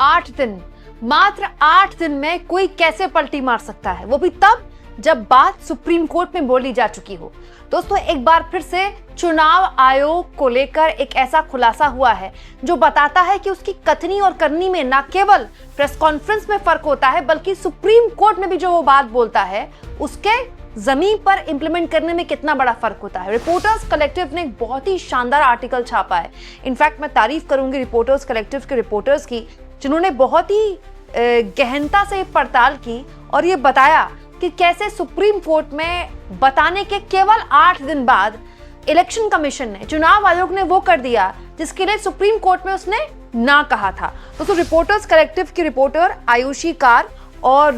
8 दिन, मात्र 8 दिन में कोई कैसे पलटी मार सकता है, वो भी तब जब बात सुप्रीम कोर्ट में बोली जा चुकी हो। दोस्तों, एक बार फिर से चुनाव आयोग को लेकर एक ऐसा खुलासा हुआ है जो बताता है कि उसकी कथनी और करनी में न केवल प्रेस कॉन्फ्रेंस में फर्क होता है, बल्कि सुप्रीम कोर्ट में भी जो वो बात बोलता है उसके जमीन पर इंप्लीमेंट करने में कितना बड़ा फर्क होता है। रिपोर्टर्स कलेक्टिव ने एक बहुत ही शानदार आर्टिकल छापा है। इनफैक्ट मैं तारीफ करूंगी रिपोर्टर्स कलेक्टिव के रिपोर्टर्स की, जिन्होंने बहुत ही गहनता से पड़ताल की और ये बताया कि कैसे सुप्रीम कोर्ट में बताने के केवल 8 दिन बाद इलेक्शन कमीशन ने, चुनाव आयोग ने वो कर दिया जिसके लिए सुप्रीम कोर्ट में उसने ना कहा था। तो रिपोर्टर्स कलेक्टिव की रिपोर्टर आयुषी कार और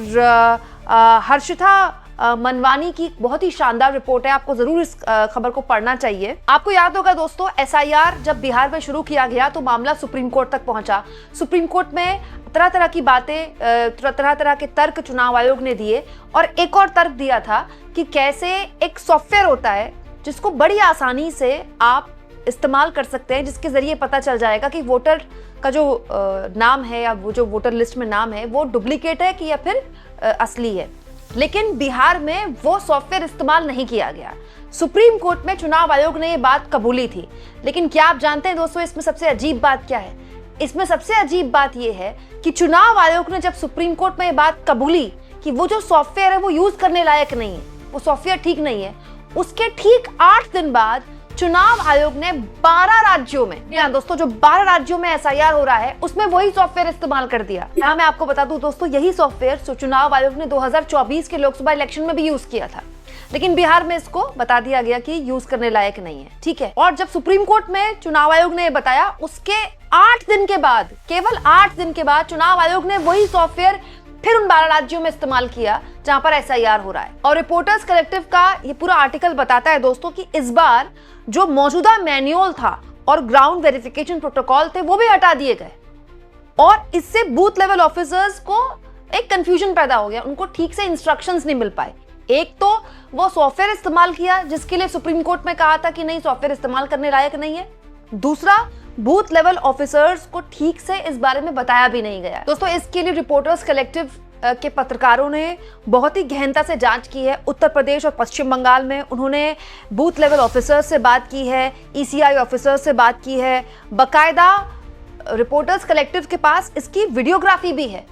हर्षिता मनवानी की बहुत ही शानदार रिपोर्ट है, आपको जरूर इस खबर को पढ़ना चाहिए। आपको याद होगा दोस्तों, एसआईआर जब बिहार में शुरू किया गया तो मामला सुप्रीम कोर्ट तक पहुंचा। सुप्रीम कोर्ट में तरह तरह की बातें, तरह तरह के तर्क चुनाव आयोग ने दिए और एक और तर्क दिया था कि कैसे एक सॉफ्टवेयर होता है जिसको बड़ी आसानी से आप इस्तेमाल कर सकते हैं, जिसके जरिए पता चल जाएगा कि वोटर का जो नाम है या वो जो वोटर लिस्ट में नाम है वो डुप्लीकेट है कि या फिर असली है। लेकिन बिहार में वो सॉफ्टवेयर इस्तेमाल नहीं किया गया। सुप्रीम कोर्ट में चुनाव आयोग ने ये बात कबूली थी। लेकिन क्या आप जानते हैं दोस्तों, इसमें सबसे अजीब बात क्या है? इसमें सबसे अजीब बात यह है कि चुनाव आयोग ने जब सुप्रीम कोर्ट में ये बात कबूली कि वो जो सॉफ्टवेयर है वो यूज करने लायक नहीं है, वो सॉफ्टवेयर ठीक नहीं है, उसके ठीक 8 दिन बाद चुनाव आयोग ने 12 राज्यों में, दोस्तों जो 12 राज्यों में एसआईआर हो रहा है उसमें वही सॉफ्टवेयर इस्तेमाल कर दिया। यहाँ मैं आपको बता दूं दोस्तों, यही सॉफ्टवेयर चुनाव आयोग ने 2024 के लोकसभा इलेक्शन में भी यूज किया था, लेकिन बिहार में इसको बता दिया गया कि यूज करने लायक नहीं है। ठीक है, और जब सुप्रीम कोर्ट में चुनाव आयोग ने बताया उसके 8 दिन के बाद, केवल 8 दिन के बाद चुनाव आयोग ने वही सॉफ्टवेयर फिर उन 12 राज्यों में इस्तेमाल किया जहां पर एसआईआर हो रहा है। और रिपोर्टर्स कलेक्टिव का ये पूरा आर्टिकल बताता है दोस्तों कि इस बार जो मौजूदा मैनुअल था और ग्राउंड वेरिफिकेशन प्रोटोकॉल थे वो भी हटा दिए गए और इससे बूथ लेवल ऑफिसर्स को एक कंफ्यूजन पैदा हो गया, उनको ठीक से इंस्ट्रक्शंस नहीं मिल पाए। एक तो वो सॉफ्टवेयर इस्तेमाल किया जिसके लिए सुप्रीम कोर्ट में कहा था कि नहीं, सॉफ्टवेयर इस्तेमाल करने लायक नहीं है। दूसरा, बूथ लेवल ऑफिसर्स को ठीक से इस बारे में बताया भी नहीं गया। दोस्तों, इसके लिए रिपोर्टर्स कलेक्टिव के पत्रकारों ने बहुत ही गहनता से जांच की है। उत्तर प्रदेश और पश्चिम बंगाल में उन्होंने बूथ लेवल ऑफिसर्स से बात की है, ईसीआई ऑफिसर्स से बात की है, बकायदा रिपोर्टर्स कलेक्टिव के पास इसकी वीडियोग्राफी भी है।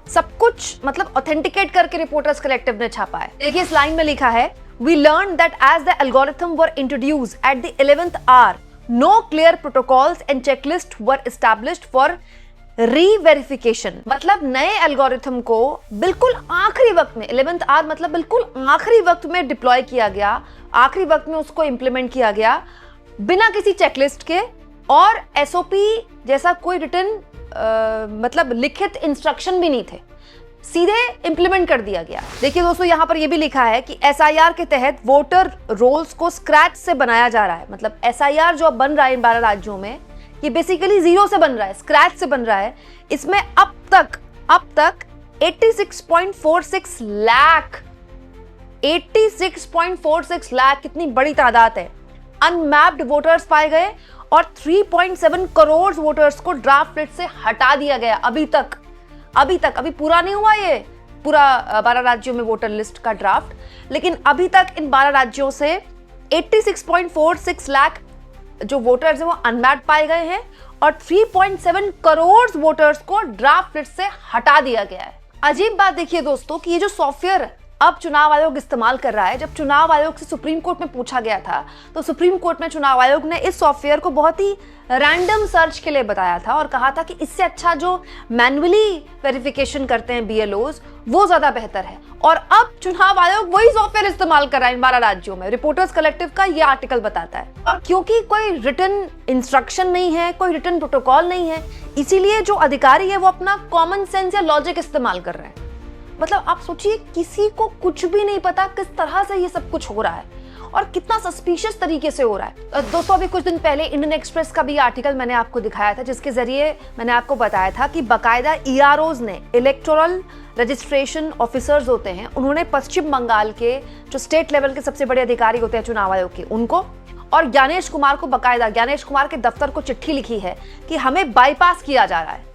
सब कुछ मतलब ऑथेंटिकेट करके रिपोर्टर्स कलेक्टिव ने छापा है। देखिए, इस लाइन में लिखा है, we learn that as the algorithm were introduced at the 11th hour, no clear protocols and checklist were established for reverification. मतलब नए एल्गोरिथम को बिल्कुल आखिरी वक्त में, 11th आवर मतलब बिल्कुल आखिरी वक्त में डिप्लॉय किया गया, आखिरी वक्त में उसको इंप्लीमेंट किया गया बिना किसी चेकलिस्ट के, और एसओपी जैसा कोई रिटन मतलब लिखित इंस्ट्रक्शन भी नहीं थे, सीधे इंप्लीमेंट कर दिया गया। देखिए दोस्तों, यहाँ पर यह भी लिखा है कि एसआईआर के तहत वोटर रोल्स को स्क्रैच से बनाया जा रहा है। मतलब एसआईआर जो अब बन रहा है इन 12 राज्यों में, ये बेसिकली जीरो से बन रहा है, स्क्रैच से बन रहा है। इसमें अब तक 86.46 लाख, 86.46 लाख, कितनी बड़ी तादाद है, अनमैप्ड वोटर्स पाए गए और 3.7 करोड़ वोटर्स को ड्राफ्ट लिस्ट से हटा दिया गया। अभी पूरा नहीं हुआ ये पूरा 12 राज्यों में वोटर लिस्ट का ड्राफ्ट, लेकिन अभी तक इन 12 राज्यों से 86.46 लाख जो वोटर्स हैं वो अनमैप्ड पाए गए हैं और 3.7 करोड़ वोटर्स को ड्राफ्ट लिस्ट से हटा दिया गया है। अजीब बात देखिए दोस्तों कि ये जो सॉफ्टवेयर अब चुनाव आयोग इस्तेमाल कर रहा है, जब चुनाव आयोग से सुप्रीम कोर्ट में पूछा गया था तो सुप्रीम कोर्ट में चुनाव आयोग ने इस सॉफ्टवेयर को बहुत ही रैंडम सर्च के लिए बताया था और कहा था कि इससे अच्छा जो मैन्युअली वेरिफिकेशन करते हैं बीएलओज वो ज्यादा बेहतर है। और अब चुनाव आयोग वही सॉफ्टवेयर इस्तेमाल कर रहा है इन 12 राज्यों में, रिपोर्टर्स कलेक्टिव का ये आर्टिकल बताता है। और क्योंकि कोई रिटन इंस्ट्रक्शन नहीं है, कोई रिटन प्रोटोकॉल नहीं है, इसीलिए जो अधिकारी है वो अपना कॉमन सेंस या लॉजिक इस्तेमाल कर रहे हैं। मतलब आप सोचिए, किसी को कुछ भी नहीं पता किस तरह से ये सब कुछ हो रहा है और कितना सस्पिशियस तरीके से हो रहा है। दोस्तों, अभी कुछ दिन पहले इंडियन एक्सप्रेस का भी आर्टिकल मैंने आपको दिखाया था, जिसके जरिए मैंने आपको बताया था कि बकायदा ईआरओज ने, इलेक्टोरल रजिस्ट्रेशन ऑफिसर्स होते हैं, उन्होंने पश्चिम बंगाल के जो स्टेट लेवल के सबसे बड़े अधिकारी होते हैं चुनाव आयोग के, उनको और ज्ञानेश कुमार को, बकायदा ज्ञानेश कुमार के दफ्तर को चिट्ठी लिखी है कि हमें बाईपास किया जा रहा है,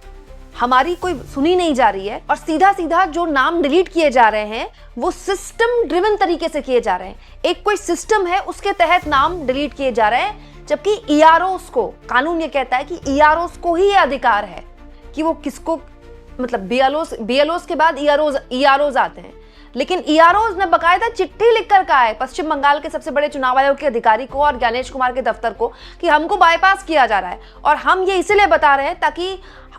हमारी कोई सुनी नहीं जा रही है और सीधा सीधा जो नाम डिलीट किए जा रहे हैं वो सिस्टम ड्रिवन तरीके से किए जा रहे हैं। एक कोई सिस्टम है उसके तहत नाम डिलीट किए जा रहे हैं, जबकि ईआरओस को कानून ये कहता है कि ईआरओस को ही ये अधिकार है कि वो किसको, मतलब बीएलओस के बाद ईआरओस आते हैं। लेकिन ईआरओस ने बकायदा चिट्ठी लिखकर कहा है पश्चिम बंगाल के सबसे बड़े चुनाव आयोग के अधिकारी को और ज्ञानेश कुमार के दफ्तर को कि हमको बाईपास किया जा रहा है और हम ये इसीलिए बता रहे हैं ताकि,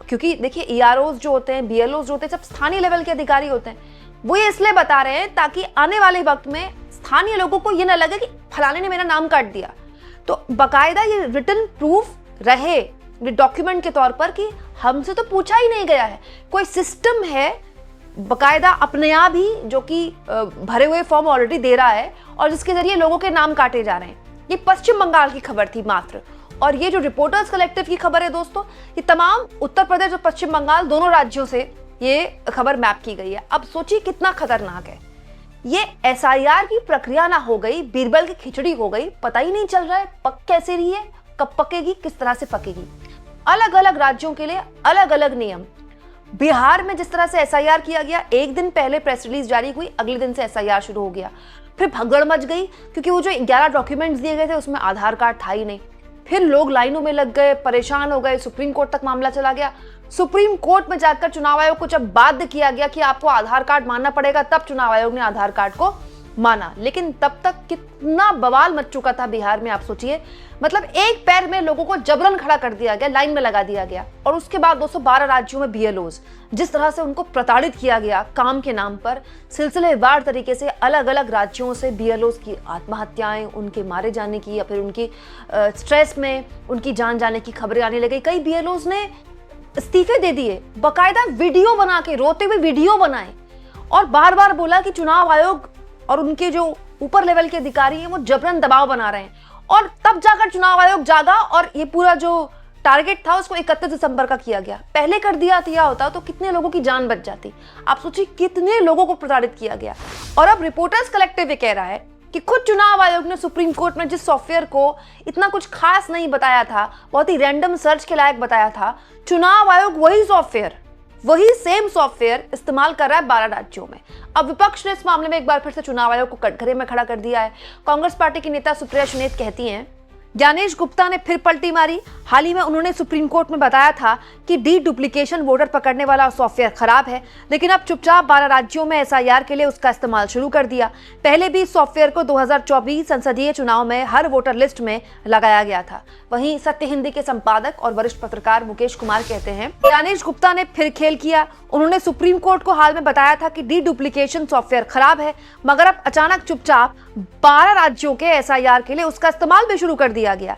क्योंकि देखिए ईआरओस जो होते हैं, बीएलओस जो होते हैं, सब स्थानीय लेवल के अधिकारी होते हैं, वो ये इसलिए बता रहे हैं ताकि आने वाले वक्त में स्थानीय लोगों को ये ना लगे कि फलाने ने मेरा नाम काट दिया। तो बकायदा ये रिटन प्रूफ रहे डॉक्यूमेंट के तौर पर कि हमसे तो पूछा ही नहीं गया है, कोई सिस्टम है बकायदा अपने आप ही जो कि भरे हुए फॉर्म ऑलरेडी दे रहा है और जिसके जरिए लोगों के नाम काटे जा रहे हैं। ये पश्चिम बंगाल की खबर थी मात्र, और ये जो रिपोर्टर्स कलेक्टिव की खबर है दोस्तों, ये तमाम उत्तर प्रदेश और पश्चिम बंगाल दोनों राज्यों से ये खबर मैप की गई है। अब सोचिए कितना खतरनाक है ये। एसआईआर की प्रक्रिया ना हो गई, बीरबल की खिचड़ी हो गई, पता ही नहीं चल रहा है पक कैसे रही है, कब पकेगी, किस तरह से पकेगी। अलग अलग राज्यों के लिए अलग अलग नियम। बिहार में जिस तरह से एसआईआर किया गया, एक दिन पहले प्रेस रिलीज जारी हुई, अगले दिन से एसआईआर शुरू हो गया। फिर भगदड़ मच गई क्योंकि वो जो 11 डॉक्यूमेंट्स दिए गए थे उसमें आधार कार्ड था ही नहीं। फिर लोग लाइनों में लग गए, परेशान हो गए, सुप्रीम कोर्ट तक मामला चला गया। सुप्रीम कोर्ट में जाकर चुनाव आयोग को जब बाध्य किया गया कि आपको आधार कार्ड मानना पड़ेगा, तब चुनाव आयोग ने आधार कार्ड को माना। लेकिन तब तक कितना बवाल मच चुका था बिहार में, आप सोचिए। मतलब एक पैर में लोगों को जबरन खड़ा कर दिया गया, लाइन में लगा दिया गया। और उसके बाद 212 राज्यों में बीएलओस, जिस तरह से उनको प्रताड़ित किया गया काम के नाम पर, सिलसिलेवार तरीके से अलग अलग राज्यों से बीएलओस की आत्महत्याएं, उनके मारे जाने की या फिर उनकी स्ट्रेस में उनकी जान जाने की खबरें आने लगी। कई बीएलओस ने इस्तीफे दे दिए, बकायदा वीडियो बना के, रोते हुए वीडियो बनाए और बार बार बोला कि चुनाव आयोग और उनके जो ऊपर लेवल के अधिकारी हैं वो जबरन दबाव बना रहे हैं। और तब जाकर चुनाव आयोग जागा और ये पूरा जो टारगेट था उसको 31 दिसंबर का किया गया। पहले कर दिया होता तो कितने लोगों की जान बच जाती। आप सोचिए कितने लोगों को प्रताड़ित किया गया। और अब रिपोर्टर्स कलेक्टिव ये कह रहा है कि खुद चुनाव आयोग ने सुप्रीम कोर्ट में जिस सॉफ्टवेयर को इतना कुछ खास नहीं बताया था, बहुत ही रैंडम सर्च के लायक बताया था, चुनाव आयोग वही सेम सॉफ्टवेयर इस्तेमाल कर रहा है 12 राज्यों में। अब विपक्ष ने इस मामले में एक बार फिर से चुनाव आयोग को कटघरे में खड़ा कर दिया है। कांग्रेस पार्टी की नेता सुप्रिया सुनेत कहती हैं, ज्ञानेश गुप्ता ने फिर पलटी मारी। हाल ही में उन्होंने सुप्रीम कोर्ट में बताया था कि डुप्लीकेशन वोटर पकड़ने वाला सॉफ्टवेयर खराब है, लेकिन अब चुपचाप 12 राज्यों में एसआईआर के लिए उसका इस्तेमाल शुरू कर दिया। पहले भी इस सॉफ्टवेयर को 2024 संसदीय चुनाव में हर वोटर लिस्ट में लगाया गया था। वहीं सत्य हिंदी के संपादक और वरिष्ठ पत्रकार मुकेश कुमार कहते हैं, ज्ञानेश गुप्ता ने फिर खेल किया। उन्होंने सुप्रीम कोर्ट को हाल में बताया था कि डुप्लीकेशन सॉफ्टवेयर खराब है, मगर अब अचानक चुपचाप 12 राज्यों के एसआईआर के लिए उसका इस्तेमाल भी शुरू कर दिया गया।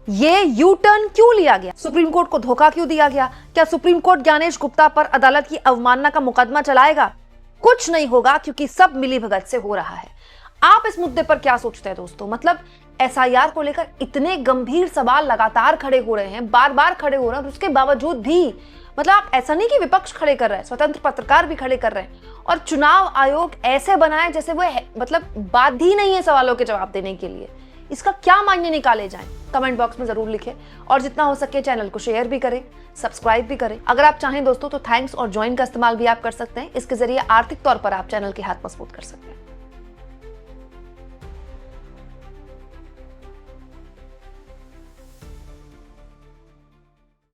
ये यू टर्न क्यों लिया गया? सुप्रीम कोर्ट को धोखा क्यों दिया गया? क्या सुप्रीम कोर्ट ज्ञानेश गुप्ता पर अदालत की अवमानना का मुकदमा चलाएगा? कुछ नहीं होगा, क्योंकि सब मिलीभगत से हो रहा है। आप इस मुद्दे पर क्या सोचते हैं दोस्तों? मतलब एसआईआर को लेकर इतने गंभीर सवाल लगातार खड़े हो रहे हैं, बार बार खड़े हो रहे हैं, और उसके बावजूद भी मतलब आप ऐसा नहीं कि विपक्ष खड़े कर रहे हैं, स्वतंत्र पत्रकार भी खड़े कर रहे हैं, और चुनाव आयोग ऐसे बनाए जैसे वो मतलब बात ही नहीं है सवालों के जवाब देने के लिए। इसका क्या मायने निकाले जाएं? कमेंट बॉक्स में जरूर लिखें, और जितना हो सके चैनल को शेयर भी करें, सब्सक्राइब भी करें। अगर आप चाहें दोस्तों तो थैंक्स और ज्वाइन का इस्तेमाल भी आप कर सकते हैं। इसके जरिए आर्थिक तौर पर आप चैनल के हाथ मजबूत कर सकते हैं।